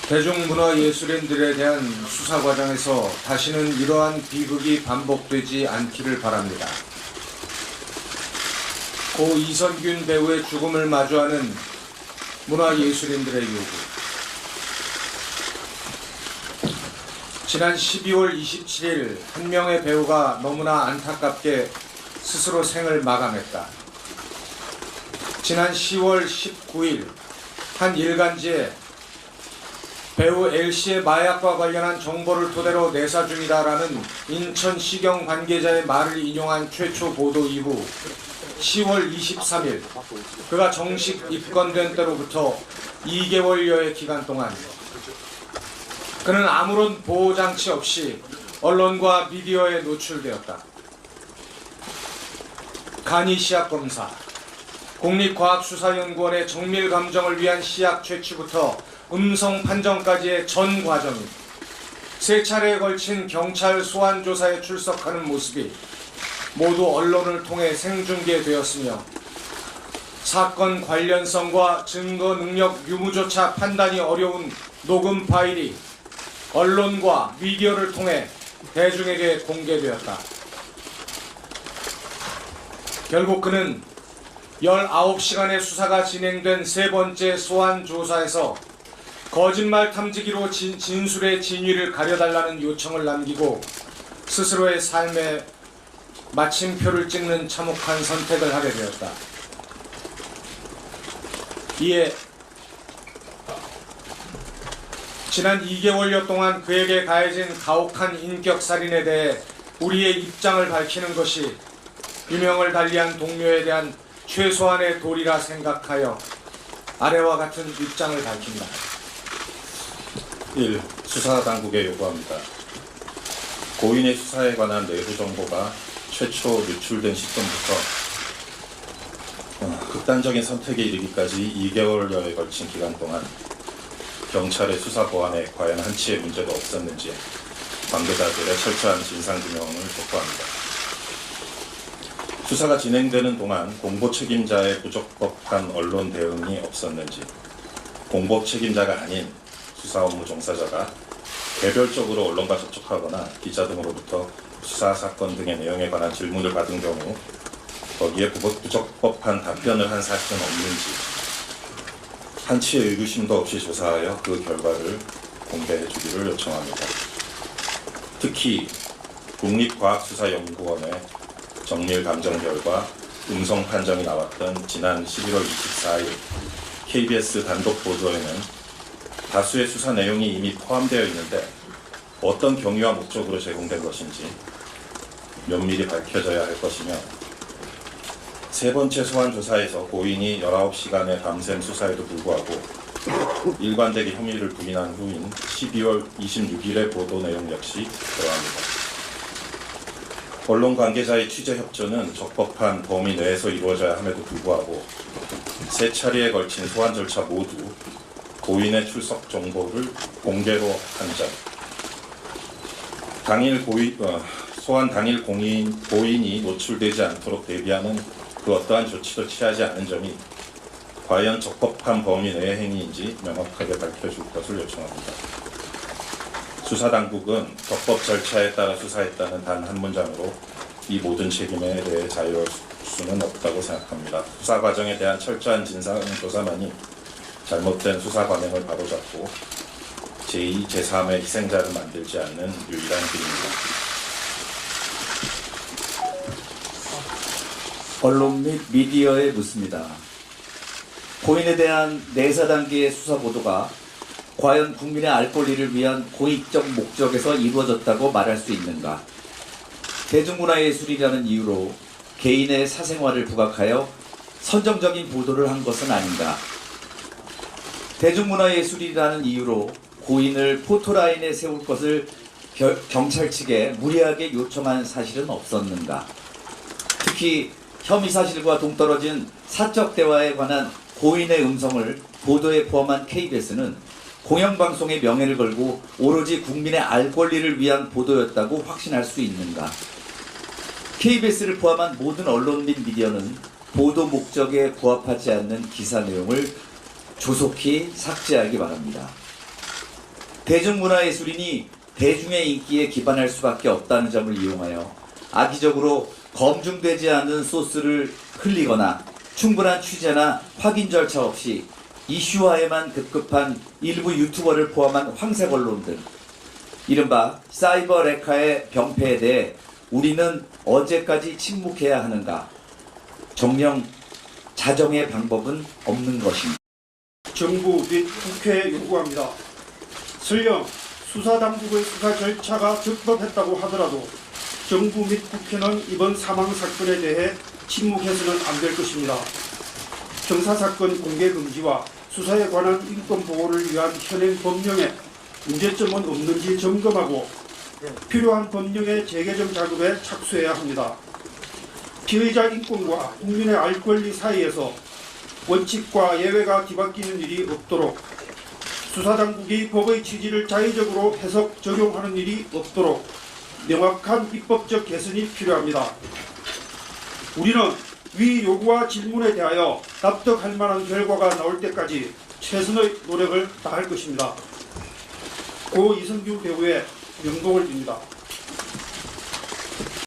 대중문화예술인들에 대한 수사 과정에서 다시는 이러한 비극이 반복되지 않기를 바랍니다. 고 이선균 배우의 죽음을 마주하는 문화예술인들의 요구. 지난 12월 27일 한 명의 배우가 너무나 안타깝게 스스로 생을 마감했다. 지난 10월 19일 한 일간지에 배우 L씨의 마약과 관련한 정보를 토대로 내사 중이다라는 인천시경 관계자의 말을 인용한 최초 보도 이후 10월 23일 그가 정식 입건된 때로부터 2개월여의 기간 동안 그는 아무런 보호장치 없이 언론과 미디어에 노출되었다. 간이 시약검사, 국립과학수사연구원의 정밀 감정을 위한 시약 채취부터 음성 판정까지의 전 과정이 3차례에 걸친 경찰 소환 조사에 출석하는 모습이 모두 언론을 통해 생중계되었으며 사건 관련성과 증거 능력 유무조차 판단이 어려운 녹음 파일이 언론과 미디어를 통해 대중에게 공개되었다. 결국 그는 19시간의 수사가 진행된 3번째 소환 조사에서 거짓말 탐지기로 진술의 진위를 가려달라는 요청을 남기고 스스로의 삶에 마침표를 찍는 참혹한 선택을 하게 되었다. 이에 지난 2개월여 동안 그에게 가해진 가혹한 인격살인에 대해 우리의 입장을 밝히는 것이 유명을 달리한 동료에 대한 최소한의 도리라 생각하여 아래와 같은 입장을 밝힌다. 1. 수사당국에 요구합니다. 고인의 수사에 관한 내부 정보가 최초 유출된 시점부터 극단적인 선택에 이르기까지 2개월여에 걸친 기간 동안 경찰의 수사 보안에 과연 한치의 문제가 없었는지 관계자들의 철저한 진상규명을 촉구합니다. 수사가 진행되는 동안 공보 책임자의 부적법한 언론 대응이 없었는지, 공보 책임자가 아닌 수사 업무 종사자가 개별적으로 언론과 접촉하거나 기자 등으로부터 수사 사건 등의 내용에 관한 질문을 받은 경우 거기에 부적법한 답변을 한 사실은 없는지 한치의 의구심도 없이 조사하여 그 결과를 공개해 주기를 요청합니다. 특히 국립과학수사연구원의 정밀 감정 결과 음성 판정이 나왔던 지난 11월 24일 KBS 단독 보도에는 다수의 수사 내용이 이미 포함되어 있는데 어떤 경위와 목적으로 제공된 것인지 면밀히 밝혀져야 할 것이며 3번째 소환 조사에서 고인이 19시간의 밤샘 수사에도 불구하고 일관되게 혐의를 부인한 후인 12월 26일의 보도 내용 역시 그러합니다. 언론 관계자의 취재 협조는 적법한 범위 내에서 이루어져야 함에도 불구하고 3차례에 걸친 소환 절차 모두 고인의 출석 정보를 공개로 한 점, 소환 당일 고인이 노출되지 않도록 대비하는 그 어떠한 조치도 취하지 않은 점이 과연 적법한 범위 내의 행위인지 명확하게 밝혀줄 것을 요청합니다. 수사당국은 적법 절차에 따라 수사했다는 단 한 문장으로 이 모든 책임에 대해 자유로울 수는 없다고 생각합니다. 수사 과정에 대한 철저한 진상조사만이 잘못된 수사 관행을 바로잡고 제2, 제3의 희생자를 만들지 않는 유일한 길입니다. 언론 및 미디어에 묻습니다. 고인에 대한 내사 단계의 수사 보도가 과연 국민의 알 권리를 위한 공익적 목적에서 이루어졌다고 말할 수 있는가? 대중문화예술이라는 이유로 개인의 사생활을 부각하여 선정적인 보도를 한 것은 아닌가? 대중문화예술이라는 이유로 고인을 포토라인에 세울 것을 경찰 측에 무리하게 요청한 사실은 없었는가? 특히 혐의 사실과 동떨어진 사적 대화에 관한 고인의 음성을 보도에 포함한 KBS는 공영방송의 명예를 걸고 오로지 국민의 알 권리를 위한 보도였다고 확신할 수 있는가? KBS를 포함한 모든 언론 및 미디어는 보도 목적에 부합하지 않는 기사 내용을 조속히 삭제하기 바랍니다. 대중문화예술인이 대중의 인기에 기반할 수밖에 없다는 점을 이용하여 악의적으로 검증되지 않은 소스를 흘리거나 충분한 취재나 확인 절차 없이 이슈화에만 급급한 일부 유튜버를 포함한 황색 언론들, 이른바 사이버 레카의 병폐에 대해 우리는 언제까지 침묵해야 하는가? 정령 자정의 방법은 없는 것입니다. 정부 및 국회에 요구합니다. 설령 수사당국의 수사 절차가 적법했다고 하더라도 정부 및 국회는 이번 사망 사건에 대해 침묵해서는 안 될 것입니다. 형사사건 공개 금지와 수사에 관한 인권 보호를 위한 현행 법령에 문제점은 없는지 점검하고 필요한 법령의 재개정 작업에 착수해야 합니다. 피의자 인권과 국민의 알 권리 사이에서 원칙과 예외가 뒤바뀌는 일이 없도록, 수사당국이 법의 취지를 자의적으로 해석, 적용하는 일이 없도록 명확한 입법적 개선이 필요합니다. 우리는 위 요구와 질문에 대하여 납득할 만한 결과가 나올 때까지 최선의 노력을 다할 것입니다. 고 이성규 배우의 명복을 빕니다.